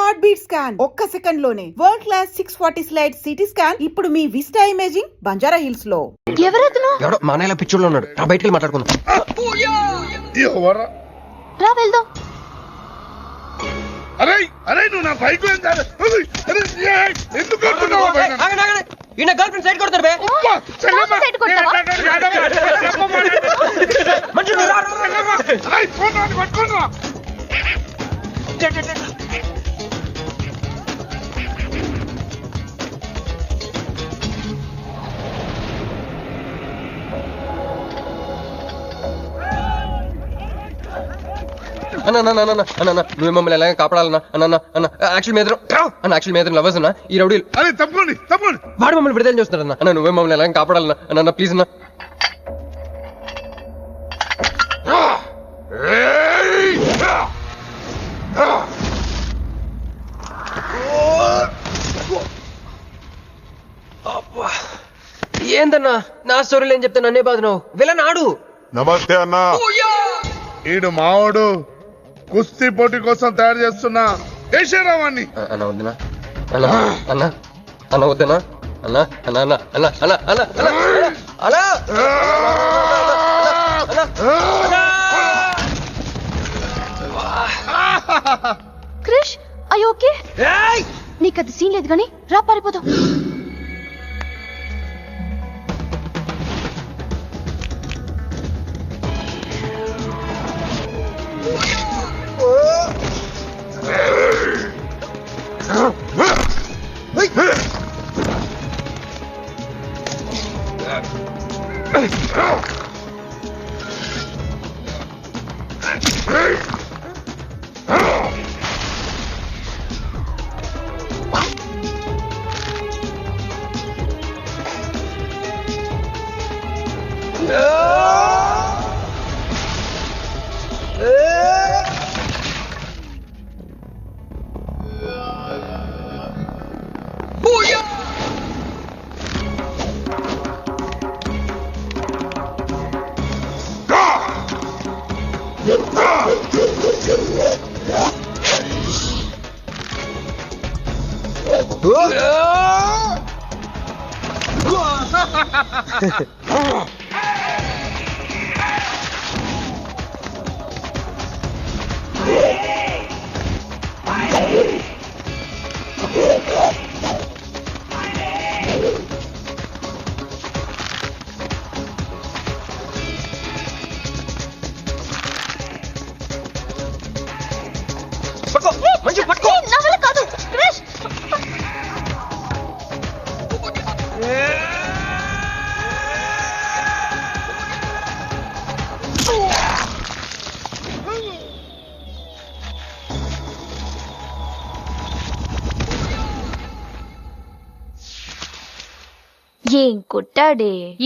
Heart beat scan ఒక్క second లోనే world class 640 slide CT scan ఇప్పుడు మీ విస్టా ఇమేజింగ్ బంజారా హిల్స్ లో. ఎవడో మానేలా పిచ్చోళ్ళు ఉన్నాడు. రా బయటికి వెళ్ళి మాట్లాడుకుందాం. రా వెళ్దాం. అరే అరే నువ్వు నా బైక్ ఎందుకు ఈయన గర్ల్ ఫ్రెండ్ సైడ్ కొడతారు బే. అన్న నువ్వు మమ్మల్ని ఎలాగ కాపాడాలన్నా అన్న అన్న యాక్చువల్ మీద లవర్స్ అన్న ఈ రౌడీలు తప్పండి వాడు మమ్మల్ని విడుదల చేస్తున్నారన్న. అన్న నువ్వే మమ్మల్ని ఎలాగ కాపాడాలన్నా అన్న ప్లీజ్ అన్న. ఏందన్నా నా స్టోరీలు ఏం చెప్తా నన్నే బాధ నువ్వు వెళ్ళనాడు. నమస్తే అన్న. ఈడు మావాడు కుస్తీ పోటీ కోసం తయారు చేస్తున్నా యశరావాన్ని. అన్న వద్దునా అన్న అన్న అన్న వద్దునా అన్న అన్న అన్న అన్న అన్న అన్న అన్న క్రిష్ అయ్యో ఓకే నీకు అది సీన్ లేదు కానీ రా పారిపోదాం.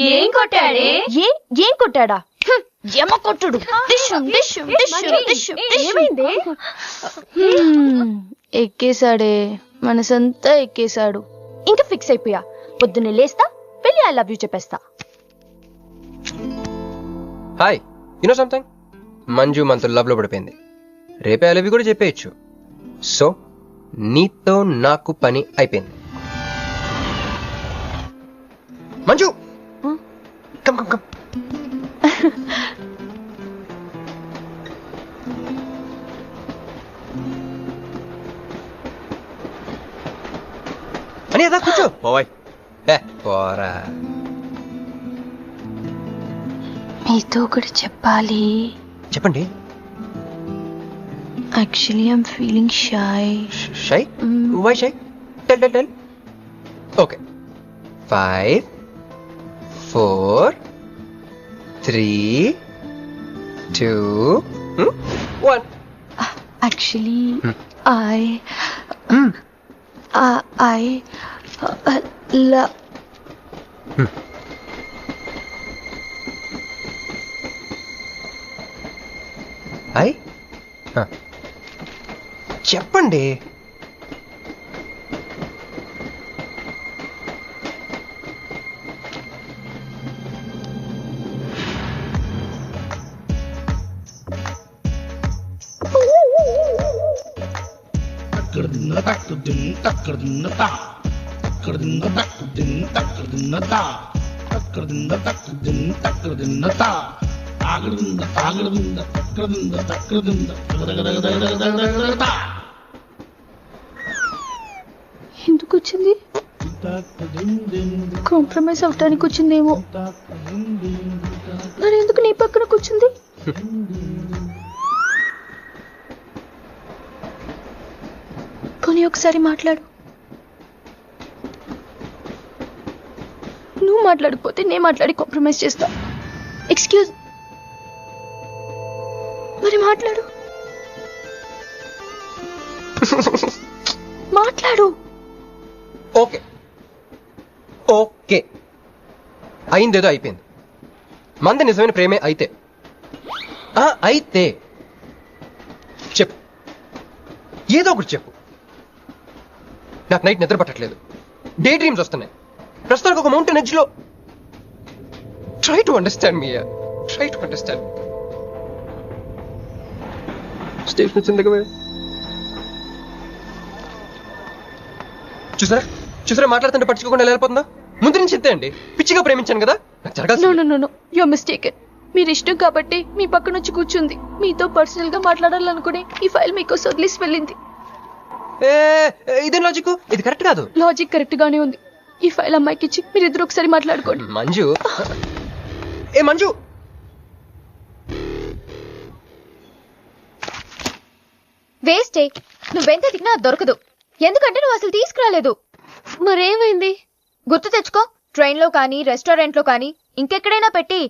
ఏం కొట్టాడా యమ కొట్టుడు. ఎక్కేశాడే మనసంతా ఎక్కేశాడు. ఇంకా ఫిక్స్ అయిపోయా పొద్దున్నే లేస్తా వెళ్ళి ఐ లవ్ యూ చెప్పేస్తా. Hi you know something, Manju మనతో లవ్ లో పడిపోయింది. రేపే ఐ లవ్ యూ కూడా చెప్పేయచ్చు. సో నీతో నాకు పని అయిపోయింది. Manju come come come. అని అదా కూర్చో పోవాయ్. పోరా మీతో ఒకటి చెప్పాలి. చెప్పండి. Actually I'm feeling shy. Shy? Why shy? Tell tell tell. Okay 5 4 3 2 1. Actually, I love. చెప్పండి. ఎందుకు వచ్చింది? కాంప్రమైజ్ అవటానికి వచ్చిందేమో. మరి ఎందుకు నీ పక్కన కూర్చుంది? పోనీ ఒకసారి మాట్లాడు. నువ్వు మాట్లాడకపోతే నేను మాట్లాడి కాంప్రమైజ్ చేస్తా. ఎక్స్క్యూజ్, మరి మాట్లాడు. మాట్లాడు. ఓకే ఓకే, అయిందేదో అయిపోయింది. మంది నిజమైన ప్రేమే అయితే అయితే చెప్పు, ఏదో ఒకటి చెప్పు. నాకు నైట్ నిద్ర పట్టట్లేదు, డే డ్రీమ్స్ వస్తున్నాయి. ప్రస్తుతానికి ఒక మౌంటైన్ ఎడ్జ్ లో. Try to understand me, try to understand. Station వచ్చింది దగ్గర. చూసారా చూసారా, మాట్లాడుతుంటే పట్టించుకోకుండా వెళ్ళిపోతుందా? ముందు నుంచి చెప్తే అండి, పిచ్చిగా ప్రేమించాను కదా, నాకు జరగాల్సింది. You're mistaken. మీరు ఇష్టం కాబట్టి మీ పక్కన వచ్చి కూర్చుంది. మీతో పర్సనల్ గా మాట్లాడాలనుకుని ఈ ఫైల్ మీకు వదిలేసి వెళ్ళింది. ఇదేం లాజిక్? ఇది కరెక్ట్ కాదు. లాజిక్ కరెక్ట్ గానే ఉంది. ఈ ఫైల్ అమ్మాయికి ఇచ్చి మీరిద్దరు ఒకసారి మాట్లాడుకోండి. మంజు, మంజు, వేస్టే. నువ్వెంత తిన్నా దొరకదు, ఎందుకంటే నువ్వు అసలు తీసుకురాలేదు. మరేమైంది? గుర్తు తెచ్చుకో. ట్రైన్ లో కానీ, రెస్టారెంట్ లో కానీ, ఇంకెక్కడైనా పెట్టి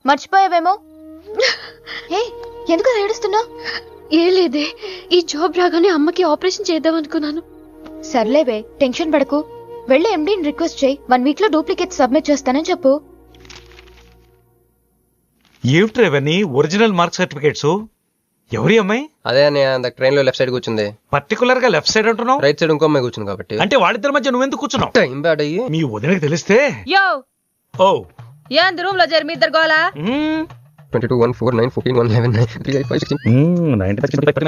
మర్చిపోయావేమో. ఎందుకు ఏడుస్తున్నావు? ఏ లేదే, ఈ జాబ్ రాగానే అమ్మకి ఆపరేషన్ చేద్దాం అనుకున్నాను. సర్లేవే, టెన్షన్ పడకు. వెళ్ళి ఎండీని రిక్వెస్ట్ చేయి, 1 వీక్ లో డూప్లికేట్ సబ్మిట్ చేస్తానని చెప్పు. ఏమిట్రేవన్నీ ఒరిజినల్ మార్క్ సర్టిఫికేట్స్? ఎవరి అమ్మాయి? అదే ట్రైన్ లో లెఫ్ట్ సైడ్ కూర్చుంది. పర్టికులర్ గా లెఫ్ట్ సైడ్ అంటున్నావు? రైట్ సైడ్ ఇంకో అమ్మాయి కూర్చుంది కాబట్టి. అంటే వాళ్ళిద్దరి మధ్య నువ్వెందుకు కూర్చున్నావు? టైం బ్యాడ్ అయ్యి మీ వదినకి తెలిస్తే. యో ఓ ఏంది రూమ్ లో జరి మీ ఇద్దరు గోలా? 22 1 4 9 14 1 11 9 3 8 5 16 11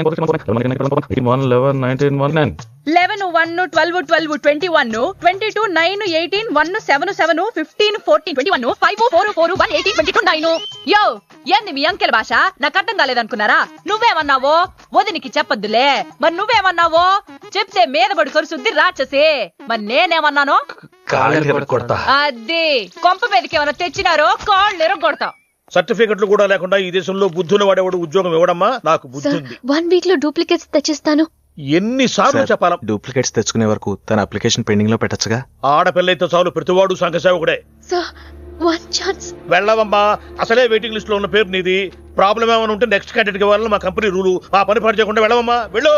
1 12 12 21 22 9 18 1 7 7 15 14 21 5 4 4 1 18 22 9. యో ఏంది మీ అంకెల భాష? నాకు అర్థం కాలేదనుకున్నారా? నువ్వేమన్నావో వదినికి చెప్పొద్దులే. మరి నువ్వేమన్నావో చెప్తే మీద పడి కొరుసుద్ది రాచసి. మరి నేనేమన్నాను? అది కొంప మీదకి ఏమన్నా తెచ్చినారో కాళ్ళు ఎరగొడతా. సర్టిఫికెట్లు కూడా లేకుండా ఈ దేశంలో బుద్ధుని వాడేవాడు ఉద్యోగం ఇవ్వడమ్మా? నాకు బుద్ధి ఉంది. 1 వీక్ లో డూప్లికేట్స్ తెచ్చిస్తాను. ఎన్నిసార్లు చెప్పాలా? డూప్లికేట్స్ తెచ్చుకునే వరకు తన అప్లికేషన్ పెండింగ్ లో పెట్టచ్చుగా. ఆడపిల్లైతే చాలు, ప్రతివాడు సంఘసేవకుడే. Sir, 1 chance. వెళ్ళవమ్మా, అసలే వెయిటింగ్ లిస్ట్ లో ఉన్న పేరు నీది. ప్రాబ్లం ఏమైనా ఉంటే నెక్స్ట్ క్యాండిడేట్ కి ఇవ్వాలని మా కంపెనీ రూలు. ఆ పని పాటు చేయకుండా వెళ్ళవమ్మా, వెళ్ళు.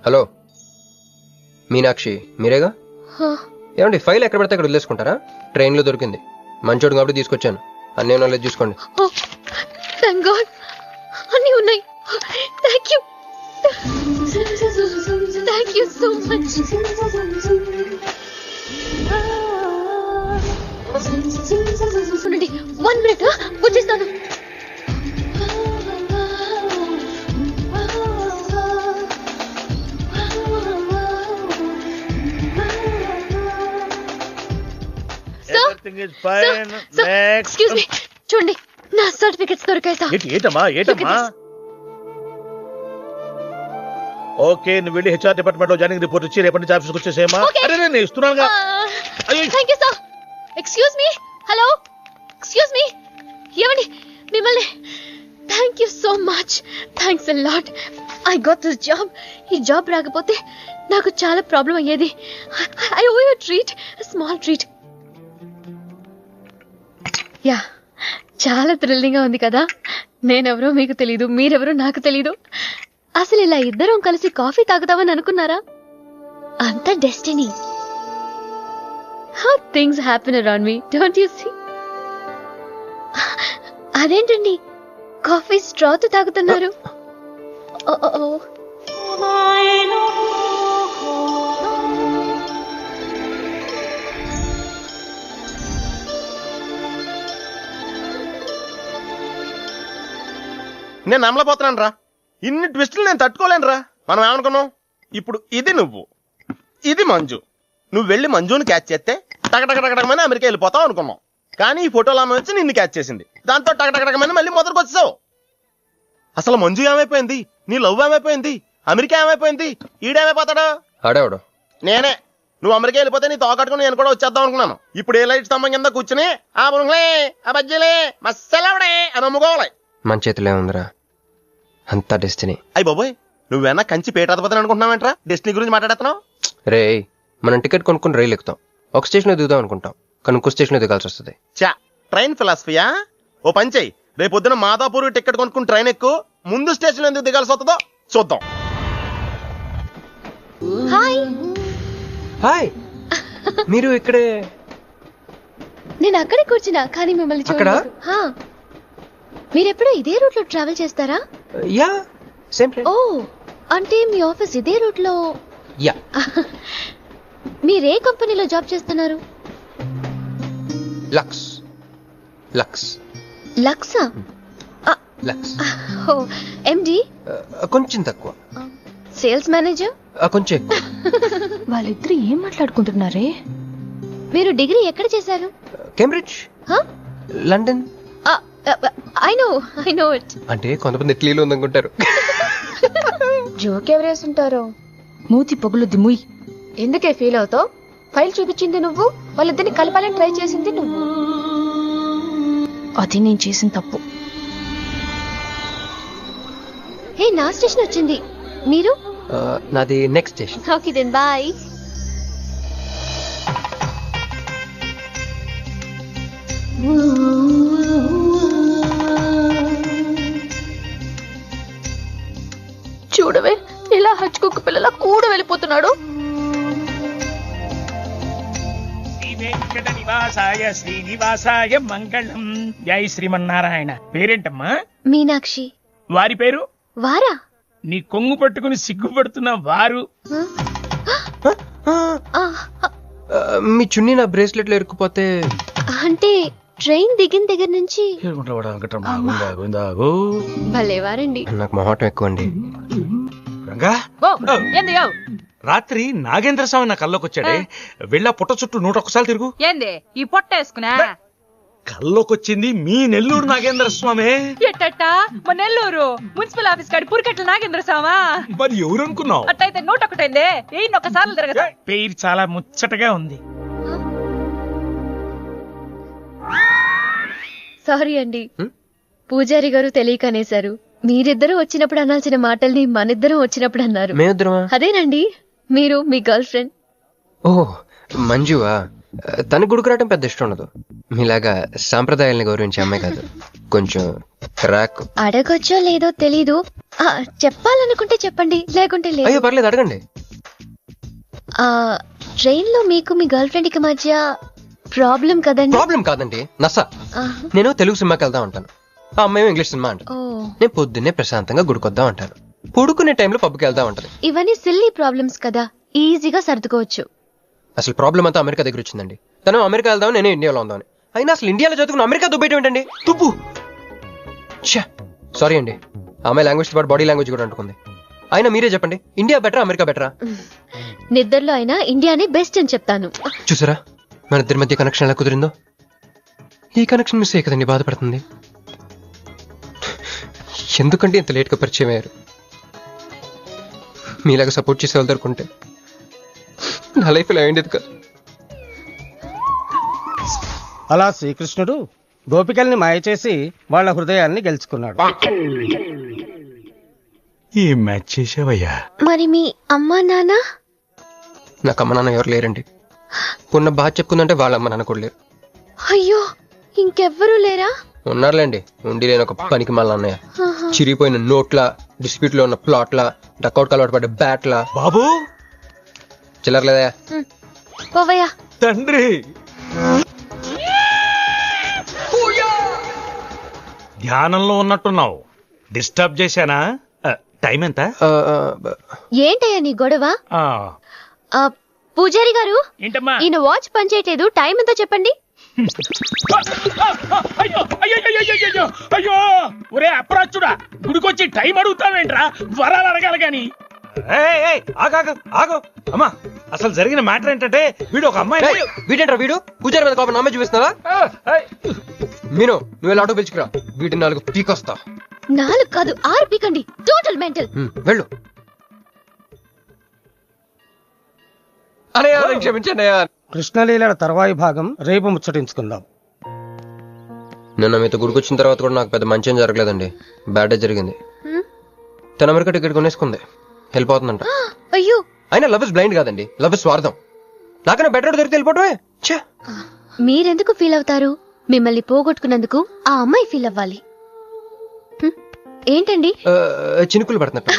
హలో మీనాక్షి, మీరేగా? ఏమండి, ఫైల్ ఎక్కడ పడితే అక్కడ వదిలేసుకుంటారా? ట్రైన్ లో దొరికింది, మంచోడు కాబట్టి తీసుకొచ్చాను. అన్నీ నాలెడ్జ్ చూసుకోండి. థాంక్ గాడ్, అన్నీ ఉన్నాయి. Thank you, thank you so much. చూడండి, 1 మినిట్ వచ్చేస్తాను. ఎక్స్క్యూజ్ మీ, చూడండి నా సర్టిఫికెట్స్ దొరికాయి సార్. ఏటమ్మా? ఓకే, నువ్వు వెళ్ళి హెచ్ఆర్ డిపార్ట్మెంట్ లో జాయినింగ్ రిపోర్ట్ ఇచ్చి రేపటి నుంచి ఆఫీస్కి వచ్చేసేమా. అరే నేను ఇస్తున్నానుగా. Thank you sir. Excuse me, hello, excuse me, ఏమండి మిమ్మల్ని. Thank you so much, thanks a lot. I got this job. ఈ జాబ్ రాకపోతే నాకు చాలా ప్రాబ్లం అయ్యేది. I owe you treat, small treat. Yeah, చాలా థ్రిల్లింగ్ గా ఉంది కదా. నేనెవరో మీకు తెలీదు, మీరెవరో నాకు తెలీదు. అసలు ఇలా ఇద్దరం కలిసి కాఫీ తాగుతామని అనుకున్నారా? అంత destiny. How things happen around me, don't you see? అదేంటండి కాఫీ స్ట్రాతో తాగుతున్నారు? నేను నమ్మలేకపోతున్నాను రా. ఇన్ని ట్విస్టులు నేను తట్టుకోలేను రా. మనం ఏమనుకున్నాం, ఇప్పుడు ఇది నువ్వు, ఇది మంజు. నువ్వు వెళ్ళి మంజుని క్యాచ్ చేస్తే టకటకటకమని అమెరికా వెళ్ళిపోతావు అనుకున్నాం. కానీ ఈ ఫోటోలో ఆమె వచ్చి నిన్ను క్యాచ్ చేసింది. దాంతో టకటకటకమని మళ్ళీ మొదటికి వచ్చావు. అసలు మంజు ఏమైపోయింది, నీ లవ్ ఏమైపోయింది, అమెరికా ఏమైపోయింది, ఈడేమైపోతాడు? ఆడేవాడు నేనే. నువ్వు అమెరికా వెళ్ళిపోతే నీ తోకట్టుకుని నేను కూడా వచ్చేద్దాం అనుకున్నాను. ఇప్పుడు ఏ లైట్ స్తంభం కింద కూర్చుని ఆ బుంగ్లే ఆ బజ్జీలే మస్సలవడే అని అమ్ముకోవాలి. మన చేతిలో ఉందిరా అంతా డెస్టినీ. అయ్యి బాబోయ్, నువ్వేనా కంచి పేటాధిపతి అనుకుంటున్నావేంట్రా డెస్టినీ గురించి మాట్లాడుతున్నావు? రే, మనం టికెట్ కొనుక్కుని రైలు ఎక్కుతాం, ఒక స్టేషన్ లో దిగుదాం అనుకుంటాం, కానీ ఇంకో స్టేషన్ లో దిగాల్సి వస్తుంది. చా, ట్రైన్ ఫిలాసఫియా? ఓ పని చెయ్యి, రేపు పొద్దున మాదాపూర్ టికెట్ కొనుక్కుని ట్రైన్ ఎక్కు, ముందు స్టేషన్ ఎందుకు దిగాల్సి వస్తుందో చూద్దాం. హాయ్. హాయ్, మీరు ఇక్కడే? నేను అక్కడే కూర్చున్నా, కానీ మిమ్మల్ని అక్కడ? చూడలేదు. హా. మీరెప్పుడు ఇదే రూట్ లో ట్రావెల్ చేస్తారా? యా, సేమ్ ఓ, అంటే మీ ఆఫీస్ ఇదే రూట్ లో? యా. మీరే కంపెనీలో జాబ్ చేస్తున్నారు? లక్స్. లక్స్. లక్సా? లక్స్. ఓ, ఎండి? కొంచెం తక్కువ. Sales manager? కొంచెం ఎక్కువ. వాళ్ళిద్దరు ఏం మాట్లాడుకుంటున్నారే? మీరు డిగ్రీ ఎక్కడ చేశారు? Cambridge, London. I know it. అంటే కొంతమంది ఇట్లీలో ఉందనుకుంటారు. జోక్ ఎవరేసుంటారో. మూతి పొగులుద్ది ముయ్. ఎందుకే ఫీల్ అవుతావు? ఫైల్ చూపించింది నువ్వు, వాళ్ళిద్దరిని కలపాలని ట్రై చేసింది నువ్వు. అది నేను చేసిన తప్పు. హే, నా స్టేషన్ వచ్చింది. మీరు? నాది next station. Okay then bye. చూడవే, ఇలా హచ్చుకుక్క పిల్లల కూడా వెళ్ళిపోతున్నాడు. వెంకట నివాసాయ శ్రీనివాసాయ మంగళం. జై శ్రీమన్నారాయణ. పేరేంటమ్మా? మీనాక్షి. వారి పేరు? వారా? నీ కొంగు పట్టుకుని సిగ్గుపడుతున్న వారు. మీ చున్నీ నా బ్రేస్లెట్ లో ఇరుక్కుపోతే? అంటే ట్రైన్ దిగిన దగ్గర నుంచి. భలేవారండి. నాకు మొహటం ఎక్కువ అండి. రంగా, ఏంది? రాత్రి నాగేంద్ర స్వామి నా కల్లోకి వచ్చాడే, వెళ్ళా పుట్ట చుట్టూ 101 తిరుగు. ఏంది ఈ పొట్ట వేసుకున్నా? కల్లోకొచ్చింది మీ నెల్లూరు నాగేంద్ర స్వామి. ఎట్టట మా నెల్లూరు మున్సిపల్ ఆఫీస్ కాడి పురికెట్ల నాగేంద్ర స్వామా? మరి ఎవరు అనుకున్నావు? అట్టయితే 101 1 తిరగదు. పేరు చాలా ముచ్చటగా ఉంది. సారీ అండి, పూజారి గారు తెలియక అనేశారు. మీరిద్దరూ వచ్చినప్పుడు అనాల్సిన మాటల్ని మనిద్దరం వచ్చినప్పుడు అన్నారు. మేమిద్దరమా? అదేనండి, మీరు మీ గర్ల్ ఫ్రెండ్. ఓ, మంజువా? తన గుడికి రావడం పెద్ద ఇష్టం ఉండదు. మీలాగా సాంప్రదాయాలను గౌరవించే అమ్మాయి కాదు, కొంచెం క్రాక్. అడగొచ్చో లేదో తెలీదు, చెప్పాలనుకుంటే చెప్పండి, లేకుంటే లేదు. అయ్యో పర్లేదు, అడగండి. ట్రైన్ లో మీకు మీ గర్ల్ ఫ్రెండ్ కి మధ్య ప్రాబ్లం కదండి? ప్రాబ్లం కాదండి, నస. నేను తెలుగు సినిమాకి వెళ్దాం అంటాను, ఆ అమ్మాయి ఇంగ్లీష్ సినిమా అంట. నేను పొద్దున్నే ప్రశాంతంగా గుడికొద్దాం అంటాను, పడుకునే టైంలో పబ్కి వెళ్దాం అంటది. ఇవన్నీ సిల్లీ ప్రాబ్లమ్స్ కదా, ఈజీగా సర్దుకోవచ్చు. అసలు ప్రాబ్లం అంతా అమెరికా దగ్గర వచ్చిందండి. తను అమెరికా వెళ్దాం, నేను ఇండియాలో ఉందామని. అయినా అసలు ఇండియాలో చదువుకుని అమెరికా దుబ్బేయటం ఏంటండి? తుప్పు. సారీ అండి, ఆమె లాంగ్వేజ్ పాటు బాడీ లాంగ్వేజ్ కూడా అంటుకుంది. అయినా మీరే చెప్పండి, ఇండియా బెటరా అమెరికా బెటరా? నిద్రలో అయినా ఇండియానే బెస్ట్ అని చెప్తాను. చూసారా మన ఇద్దరి మధ్య కనెక్షన్ ఎలా కుదిరిందో? ఈ కనెక్షన్ మిస్ అయ్యే కదండి బాధపడుతుంది. ఎందుకంటే ఇంత లేట్గా పరిచయం అయ్యారు. మీలాగా సపోర్ట్ చేసే వాళ్ళు దొరుకుంటే నా లైఫ్ ఇలా అయ్యేది కాదు. అలా శ్రీకృష్ణుడు గోపికల్ని మాయ చేసి వాళ్ళ హృదయాల్ని గెలుచుకున్నాడు. ఈ మ్యాచ్ చేసావయ్యా? మరి మీ అమ్మా నాన్న? నాకు అమ్మ నాన్న ఎవరు లేరండి. పున్న బాగా చెప్పుకుందంటే వాళ్ళ అమ్మ నాన్న కూడా లేరు. అయ్యో, ఇంకెవ్వరూ లేరా? ఉన్నారులేండి, ఉండి లేని ఒక పనికి మళ్ళీ అన్నయ్య. చిరిగిపోయిన నోట్ల, డిస్ప్యూట్ లో ఉన్న ప్లాట్ల, డకౌట్ అలవాటు పడ్డ బ్యాట్ల. బాబు చిల్లర్లేదా? పోవయ్యా. తండ్రి, ధ్యానంలో ఉన్నట్టున్నావు, డిస్టర్బ్ చేశానా? టైం ఎంత? ఏంటయ్యా నీ గొడవ? పూజారి గారు, ఏంటమ్మా? ఈయన వాచ్ పనిచేయట్లేదు, టైం ఎంతో చెప్పండి. అయ్యో అయ్యో అయ్యో అయ్యో ఒరే అప్రాచుడా గుడికొచ్చి టైం అడుగుతావేంట్రా వరాలు అడగాలి గాని ఆగో అమ్మా అసలు జరిగిన మ్యాటర్ ఏంటంటే వీడు ఒక అమ్మాయి వీడేంట్రా వీడు పూజారి మీద కోపం అమ్మాయి చూపిస్తున్నావా మీను నువ్వు ఎలా ఆటో పిలుచుకురా వీటి 4 పీకొస్తా 4 కాదు 6 పీకండి. Total mental. వెళ్ళు అనయ్య క్షమించండి. కృష్ణలీల తర్వాయి భాగం రేపు ముచ్చటించుకుందాం. నిన్న మీతో గుడికొచ్చిన తర్వాత కూడా నాకు పెద్ద మంచి ఏం జరగలేదండి. బ్యాడ్ జరిగింది. తన అమెరికా టికెట్ కొనేసుకుంది, వెళ్ళిపోతుందంట. అయ్యో అయినా లవ్ ఇస్ బ్లైండ్ కాదండి, లవ్ ఇస్ స్వార్థం. నాకన్నా బెటర్ దొరికితే వెళ్ళిపోవటమే. మీరెందుకు ఫీల్ అవుతారు? మిమ్మల్ని పోగొట్టుకున్నందుకు ఆ అమ్మాయి ఫీల్ అవ్వాలి. ఏంటండి చినుకులు పడుతున్నట్టు.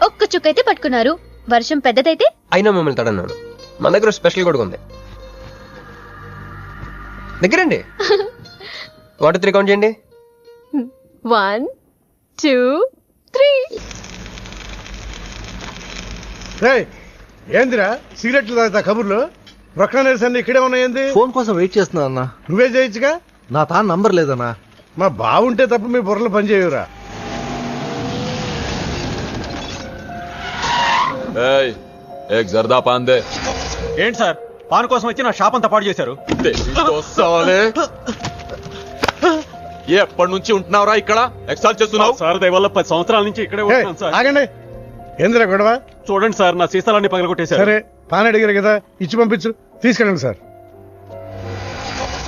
ఒక్క చుక్కైతే పట్టుకున్నారు. వర్షం పెద్దదైతే అయినా మిమ్మల్ని తడన్నాను. మన దగ్గర స్పెషల్ కూడా ఉంది. దగ్గరండి. 1 2 3 కౌంట్ చేయండి. 1 2 3. ఏందిరా సిగరెట్లు తాగుతా కబుర్లు? ప్రొక్లనేర్స్ అన్ని ఇక్కడే ఉన్నాయండి. ఫోన్ కోసం వెయిట్ చేస్తున్నా అన్నా. నువ్వే చేయొచ్చుగా. నా తాను నంబర్ లేదన్నా. మా బావుంటే తప్ప మీ బుర్రలు పనిచేయవురా. జర్దా పాన్ దే. ఏంటి సార్ పాన్ కోసం వచ్చి నా షాప్ అంతా పాడు చేశారు. ఎప్పటి నుంచి ఉంటున్నావురా ఇక్కడ? ఎక్సాల్ చేస్తున్నావు సార్ దయవల్ల 10 సంవత్సరాల నుంచి ఇక్కడే ఉంటున్నాను సార్. ఆగండి. ఏందిరా గొడవ? చూడండి సార్ నా సీసాలన్నీ పగలగొట్టేశారు. సరే పాన్ అడిగారు కదా, ఇచ్చి పంపించు. తీసుకెళ్ళండి సార్.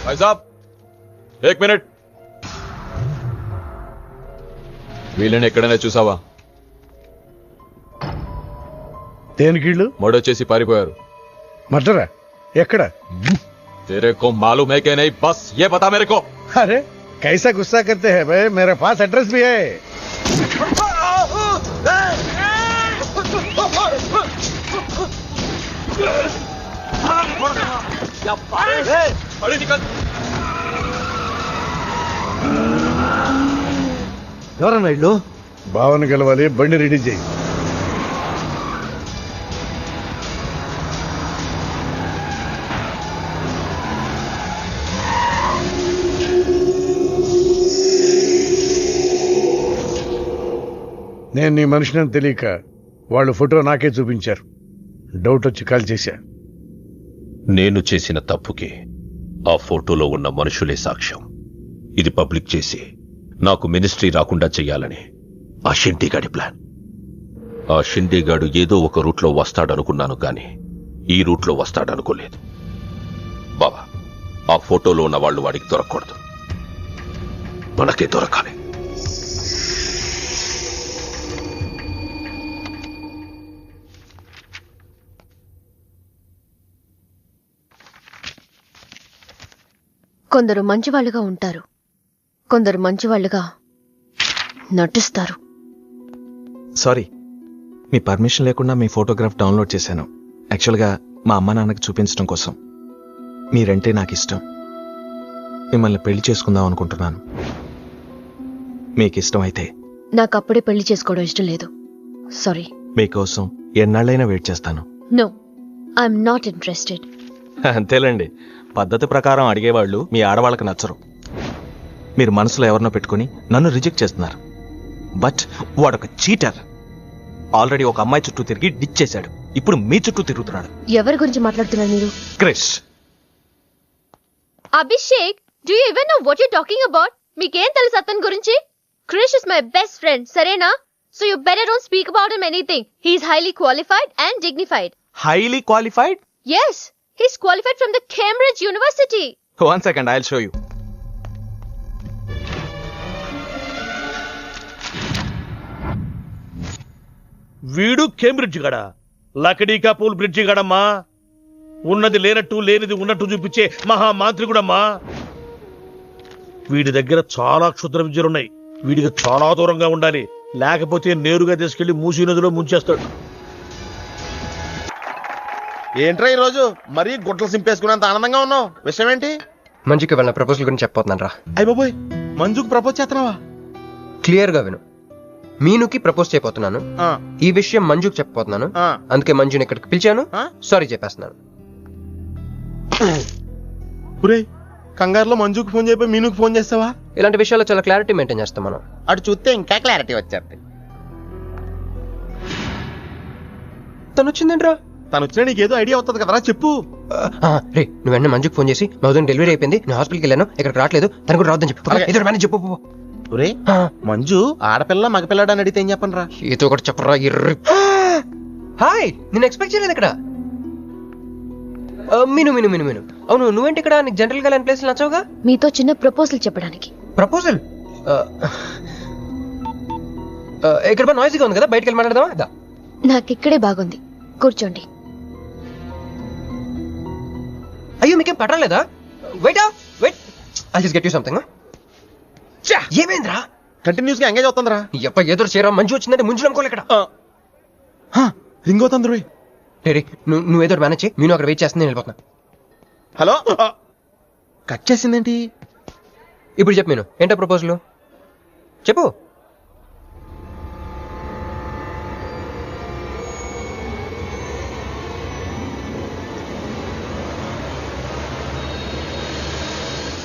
भाई साहब 1 मिनट. వీళ్ళని ఎక్కడైనా చూసావా? దేనికీళ్ళు మడొచ్చేసి పారిపోయారు. మర్డరా? ఎక్కడ? तेरे को मालूम है कि नहीं? बस ये बता मेरे को. अरे कैसा गुस्सा करते हैं भाई, मेरे पास एड्रेस भी है. ఎవరన్నా ఇల్లు? బావని గెలవాలి, బండి రెడీ చేయి. నేను నీ మనిషిని తెలియక వాళ్ళు ఫోటో నాకే చూపించారు. డౌట్ వచ్చి కాల్ చేశా. నేను చేసిన తప్పుకి ఆ ఫోటోలో ఉన్న మనుషులే సాక్ష్యం. ఇది పబ్లిక్ చేసి నాకు మినిస్ట్రీ రాకుండా చెయ్యాలని ఆ షిండీగాడి ప్లాన్. ఆ షిండీగాడు ఏదో ఒక రూట్లో వస్తాడనుకున్నాను కానీ ఈ రూట్లో వస్తాడనుకోలేదు. బాబా, ఆ ఫోటోలో ఉన్న వాళ్ళు వాడికి దొరకకూడదు, మనకే దొరకాలి. కొందరు మంచివాళ్లుగా ఉంటారు, కొందరు మంచివాళ్లుగా నటిస్తారు. సారీ, మీ పర్మిషన్ లేకుండా మీ ఫోటోగ్రాఫ్ డౌన్లోడ్ చేశాను. యాక్చువల్గా మా అమ్మ నాన్నకి చూపించడం కోసం. మీరంటే నాకు ఇష్టం. మిమ్మల్ని పెళ్లి చేసుకుందాం అనుకుంటున్నాను. మీకు ఇష్టం అయితే. నాకు అప్పుడే పెళ్లి చేసుకోవడం ఇష్టం లేదు. సారీ. మీకోసం ఎన్నాళ్ళైనా వెయిట్ చేస్తాను. No, I'm not interested. అంతేలేండి, పద్ధతి ప్రకారం అడిగేవాళ్ళు మీ ఆడవాళ్ళకి నచ్చరు. మీరు మనసులో ఎవరినో పెట్టుకుని నన్ను రిజెక్ట్ చేస్తున్నారు. బట్ వాడొక చీటర్. ఆల్రెడీ ఒక అమ్మాయి చుట్టూ తిరిగి డిచ్ చేశాడు. ఇప్పుడు మీ చుట్టూ తిరుగుతున్నాడు. ఎవరి గురించి మాట్లాడుతున్నారు మీరు? Krish. Abhishek, do you even know what you talking about? మీకేం తెలుసు అతని గురించి? Krish is my best friend, సరేనా? So you better don't speak about him anything. He is highly qualified and dignified. Highly qualified? yes, he's qualified from the Cambridge University. 1 second, I'll show you. వీడు Cambridge గడ, లకడీకా pool bridge గడమ్మా. ఉన్నది లేనట్టు లేనిది ఉన్నట్టు చూపించే మహామాంత్రికుడమ్మా. వీడి దగ్గర చాలా క్షుద్ర విద్యలున్నాయి. వీడికి చాలా దూరంగా ఉండాలి, లేకపోతే నేరుగా తీసుకెళ్లి మూసీ నదిలో ముంచేస్తాడు. ఏంట్రా ఈరోజు మరీ గుడ్లు సింపేసుకున్నంత ఆనందంగా ఉన్నావు? విషయం ఏంటి? మంజుకి వెళ్ళిన ప్రపోజల్ గురించి చెప్పబోతున్నాను రా. అయ్య బాబోయ్, మంజుకు ప్రపోజ్ చేస్తున్నావా? క్లియర్ గా విను. మీనుకి ప్రపోజ్ చేయబోతున్నాను. ఈ విషయం మంజుకి చెప్పబోతున్నాను. అందుకే మంజుని ఇక్కడికి పిలిచాను. సారీ చెప్పేస్తున్నాను. కంగారులో మంజుకి ఫోన్ చేయబోయి మీనుకి ఫోన్ చేస్తావా? ఇలాంటి విషయాల్లో చాలా క్లారిటీ మెయింటైన్ చేస్తాం మనం. అటు చూస్తే ఇంకా క్లారిటీ వచ్చేది. తను వచ్చిందేంట్రా? తను వచ్చినా నీకేదో ఐడియా అవుతుంది కదరా, చెప్పు. రే నువ్వు వెంటనే మంజుకి ఫోన్ చేసి మా వదిన డెలివరీ అయిపోయింది, నేను హాస్పిటల్కి వెళ్ళాను, ఇక్కడికి రావట్లేదు, తను కూడా రావద్దని చెప్పు. ఏదో మేనేజ్ చెప్పు. ఒరే మంజు ఆడపిల్ల మగపిల్లాడు అని అడిగితే ఏం చెప్పను రా? ఏదో ఒకటి చెప్పరా. హాయ్, నేను ఎక్స్పెక్ట్ చేయలేదు ఇక్కడ. మీను మీను మీను మీను అవును, నువ్వేంటి ఇక్కడ? నీకు జనరల్ గా ప్లేస్ నచ్చవుగా? మీతో చిన్న ప్రపోజల్ చెప్పడానికి. ప్రపోజల్? ఇక్కడ నాయిస్గా ఉంది కదా, బయటకు వెళ్ళి మాట్లాడదామా? నాకిక్కడే బాగుంది, కూర్చోండి. అయ్యో మీకేం పట్టలేదా? Wait wait, I just get you something. ఏమైందిరా? కంటిన్యూస్ గా ఎంగేజ్ అవుతుందిరా. ఎప్ప ఏదో చేరా, మంజు వచ్చిందంటే ముంజు నమ్ముకోలే ఇక్కడ. రింగ్ అవుతుంది రోయ్. రే నువ్వు ఏదో మేనేజ్ చేయి, నేను అక్కడ వెయిట్ చేస్తుంది, నేను వెళ్ళిపోతున్నా. హలో, కట్ చేసిందేంటి? ఇప్పుడు చెప్పు మీను, ఏంటో ప్రపోజల్ చెప్పు.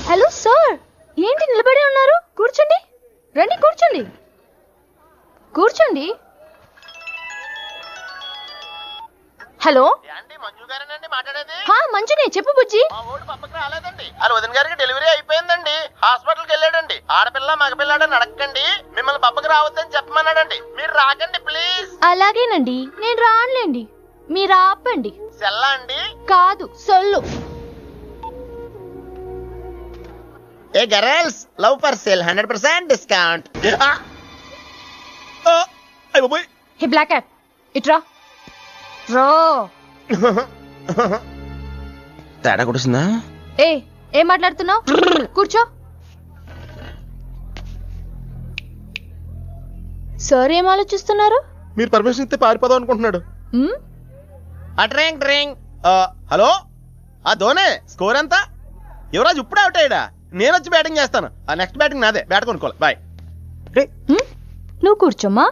హలో సార్, ఏంటి నిలబడి ఉన్నారు? కూర్చోండి, రండి కూర్చోండి, కూర్చోండి. హలో, మంజునే, చెప్పు బుజ్జి. వదిన గారికి డెలివరీ అయిపోయిందండి, హాస్పిటల్ కి వెళ్ళాడండి. ఆడపిల్ల మగపిల్లాడని అడగండి, మిమ్మల్ని పప్పకి రావద్దని చెప్పమన్నాడండి. మీరు రాకండి ప్లీజ్. అలాగేనండి, నేను రానులేండి, మీరు ఆపండి. సెల్లా అండి? కాదు, సొల్లు. Hey girls, love for sale 100% discount. Hey black cat, ఇట్రా రా. తేడా కొడుతుందా? ఏం మాట్లాడుతున్నావు? కూర్చో. సార్ ఏం ఆలోచిస్తున్నారు? మీరు పర్మిషన్ ఇస్తే పారిపోదాం అనుకుంటున్నాడు. హలో, ఆ ధోనే స్కోర్ ఎంత? యువరాజ్ ఇప్పుడే అవుట్ అయ్యాడా? నేను వచ్చి బ్యాటింగ్ చేస్తాను. ఆ నెక్స్ట్ బ్యాటింగ్ నాదే, బ్యాట్ కొనుక్కోవాలి. బాయ్. నువ్వు కూర్చోమ్మా,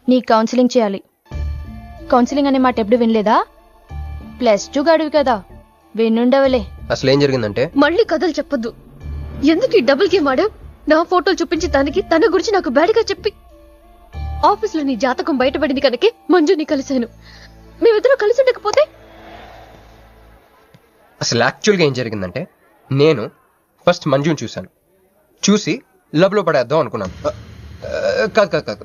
నీ కౌన్సిలింగ్ చేయాలి. కౌన్సిలింగ్ అనే మాట ఎప్పుడు వినలేదా? +2 గడువు కదా, వినుండవలే. అసలు ఏం జరిగిందంటే, మళ్ళీ కథలు చెప్పొద్దు. ఎందుకు ఈ డబుల్ గేమ్ ఆడా? నా ఫోటోలు చూపించి దానికి తన గురించి నాకు బ్యాడ్గా చెప్పి ఆఫీస్ లో నీ జాతకం బయటపడింది కనుకే మంజుని కలిశాను. మేమిద్దరూ కలిసి ఉండకపోతే? అసలు యాక్చువల్గా ఏం జరిగిందంటే, నేను ఫస్ట్ మంజుని చూశాను, చూసి లవ్ లో పడేద్దాం అనుకున్నాను. కాదు కాదు కాదు,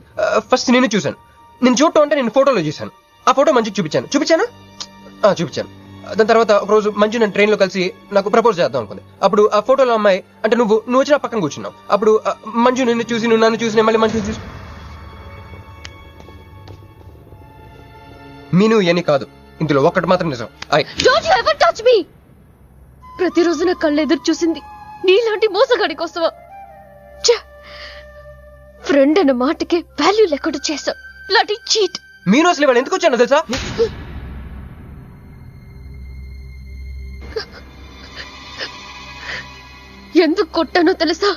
ఫస్ట్ నేను చూశాను. నేను చూడటం అంటే నేను ఫోటోలో చూశాను. ఆ ఫోటో మంజుకి చూపించాను. దాని తర్వాత ఒక రోజు మంజు నేను ట్రైన్ లో కలిసి నాకు ప్రపోజ్ చేద్దాం అనుకుంది. అప్పుడు ఆ ఫోటోలో అమ్మాయి అంటే నువ్వు వచ్చి నా పక్కన కూర్చున్నావు. అప్పుడు మంజు నిన్ను చూసి, నువ్వు నన్ను చూసి, మళ్ళీ మంజు చూసి. మీను ఇవన్నీ కాదు, ఇందులో ఒక్కటి మాత్రం నిజం. Don't you ever touch me! ప్రతిరోజు నా కళ్ళు ఎదురు చూసింది నీలాంటి మోసగాడి కోసమా? ఫ్రెండ్ అన్న మాటకే వాల్యూ లేకుండా చేశావు. Bloody cheat. మీను అసలు ఇవాళ ఎందుకు వచ్చాను తెలుసా? ఎందుకు కొట్టానో తెలుసా?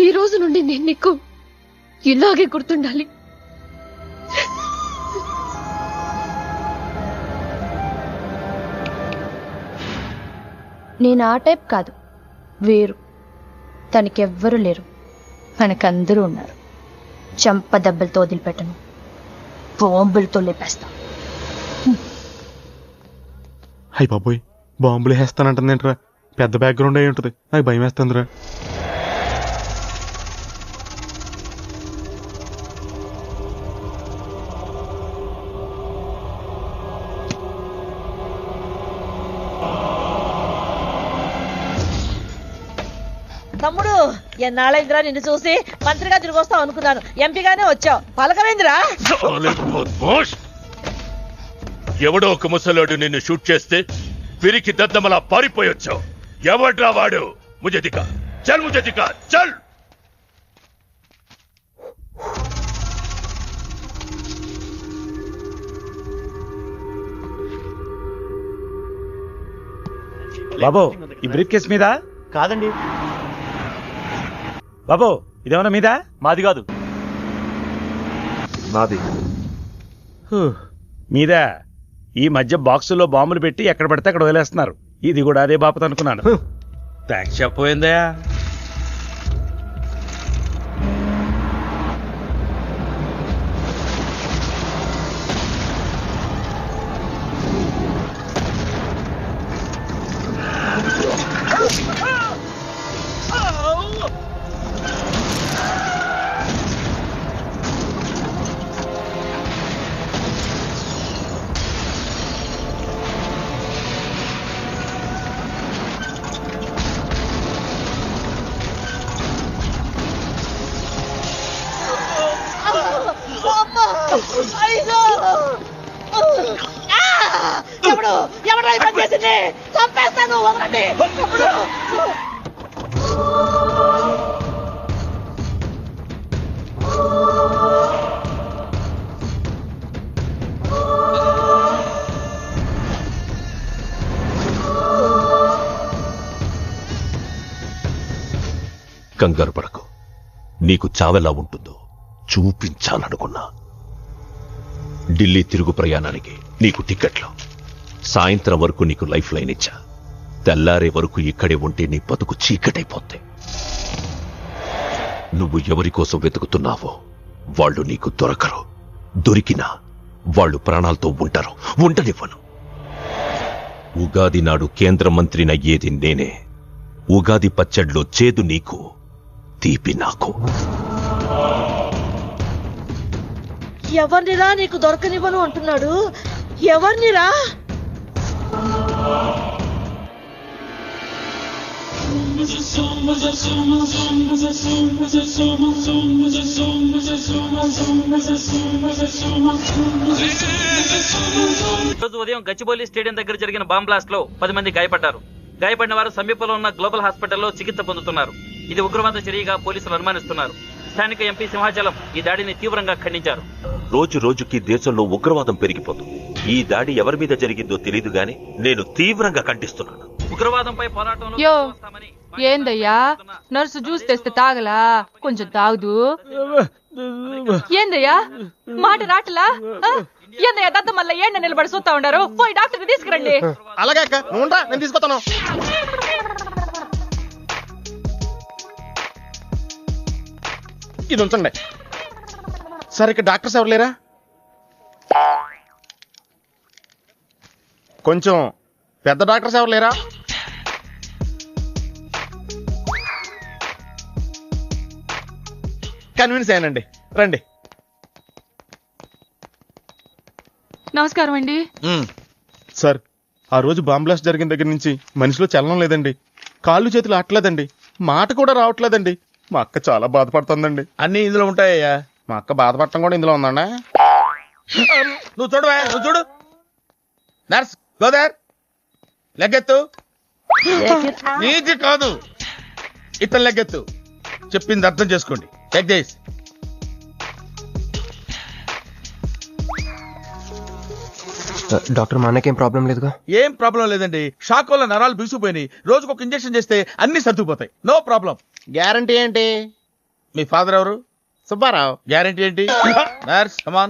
ఈ రోజు నుండి నేను నీకు ఇలాగే గుర్తుండాలి. నేను ఆ టైప్ కాదు, వేరు. తనకెవ్వరూ లేరు, మనకందరూ ఉన్నారు. చంప దెబ్బలతో వదిలిపెట్టను, బాంబులతో లేపేస్తా. అయ్యి బాబోయ్, బాంబులు వేస్తానంటుందేంట్రా? పెద్ద బ్యాక్గ్రౌండ్ అయి ఉంటుంది, నాకు భయం వేస్తుందిరా. తమ్ముడు, ఎన్నాళ్ళైందిరా నిన్ను చూసి? మంత్రిగా తిరిగి వస్తావు అనుకున్నాను, ఎంపీగానే వచ్చావు. పలకమైందిరా? ఎవడో ఒక ముసలోడు నిన్ను షూట్ చేస్తే పిరికి దద్దమలా పారిపోయొచ్చావు. ఎవడ్రా వాడు? ముझे दिखा, चल मुझे दिखा, चल. బాబు, ఈ బ్రీఫ్ కేస్ మీద? కాదండి బాబు, ఇదేమన్నా మీద మాది కాదు. నాది. మీద ఈ మధ్య బాక్సుల్లో బాంబులు పెట్టి ఎక్కడ పడితే అక్కడ వదిలేస్తున్నారు. ఇది కూడా అదే బాపత అనుకున్నాను. థ్యాంక్స్ చెప్పబోయిందయా. ఎవడో ఈ పని చేసింది? చంపేస్తాను, వదలండి. కంగారు పడకు, నీకు చావెలా ఉంటుందో చూపించాలనుకున్నా. ఢిల్లీ తిరుగు ప్రయాణానికి నీకు టిక్కెట్లు. సాయంత్రం వరకు నీకు లైఫ్ లైన్ ఇచ్చా. తెల్లారే వరకు ఇక్కడే ఉంటే నీ బతుకు చీకటైపోతే. నువ్వు ఎవరి కోసం వెతుకుతున్నావో వాళ్ళు నీకు దొరకరు. దొరికినా వాళ్ళు ప్రాణాలతో ఉంటారు. ఉండనివ్వను. ఉగాది నాడు కేంద్ర మంత్రినయ్యేది నేనే. ఉగాది పచ్చడిలో చేదు నీకు, తీపి నాకు. ఎవరినిరా నీకు దొరకనివ్వను అంటున్నాడు? ఎవరినిరా? రోజు ఉదయం గచ్చిబౌలి స్టేడియం దగ్గర జరిగిన బాంబ్ బ్లాస్ట్ లో 10 మంది గాయపడ్డారు. గాయపడిన వారు సమీపంలో ఉన్న గ్లోబల్ హాస్పిటల్లో చికిత్స పొందుతున్నారు. ఇది ఉగ్రవాద చర్యగా పోలీసులు అనుమానిస్తున్నారు. స్థానిక ఎంపీ సింహాచలం ఈ దాడిని తీవ్రంగా ఖండించారు. రోజు రోజుకి దేశంలో ఉగ్రవాదం పెరిగిపోతుంది. ఈ దాడి ఎవరి మీద జరిగిందో తెలియదు గాని నేను తీవ్రంగా ఖండిస్తున్నాను. ఉగ్రవాదంపై పోరాటంలో యో ఏందయ్యా, నర్సు జ్యూస్ తెస్తే తాగలా? కొంచెం తాగుదు. ఏందయ్యా మాట రాటలా? ఏందయ్యా దద్ద మళ్ళీ ఏండ నిలబడి చూస్తా ఉండారు? పోయి డాక్టర్ తీసుకురండి. అలాగే అక్క, నువ్వు నేను తీసుకొస్తాను. ఇది ఉంచండి. సార్ ఇక్కడ డాక్టర్స్ ఎవరు లేరా? కొంచెం పెద్ద డాక్టర్స్ ఎవరు లేరా? కన్విన్స్ అయ్యానండి, రండి. నమస్కారం అండి. సార్ ఆ రోజు బాంబ్ బ్లాస్ట్ జరిగిన దగ్గర నుంచి మనిషిలో చలనం లేదండి. కాళ్ళు చేతులు ఆటలేదండి, మాట కూడా రావట్లేదండి. మా అక్క చాలా బాధపడుతుందండి. అన్ని ఇందులో ఉంటాయ్యా. మా అక్క బాధపడటం కూడా ఇందులో ఉందండి. నువ్వు చూడు, నువ్వు చూడు. నర్స్ గోదార్, లెగ్గెత్తు. నీది కాదు, ఇతను లెగ్గెత్తు. చెప్పింది అర్థం చేసుకోండి. Take this. డాక్టర్ మా అన్నకేం ప్రాబ్లం లేదుగా? ఏం ప్రాబ్లం లేదండి. షాక్ వల్ల నరాలు బీసుకుపోయినాయి. రోజుకు ఒక ఇంజెక్షన్ చేస్తే అన్ని సర్దుకుపోతాయి. No problem. గ్యారంటీ ఏంటి? మీ ఫాదర్ ఎవరు? సుబ్బారావు. గ్యారంటీ ఏంటి? నర్స్ కమాన్.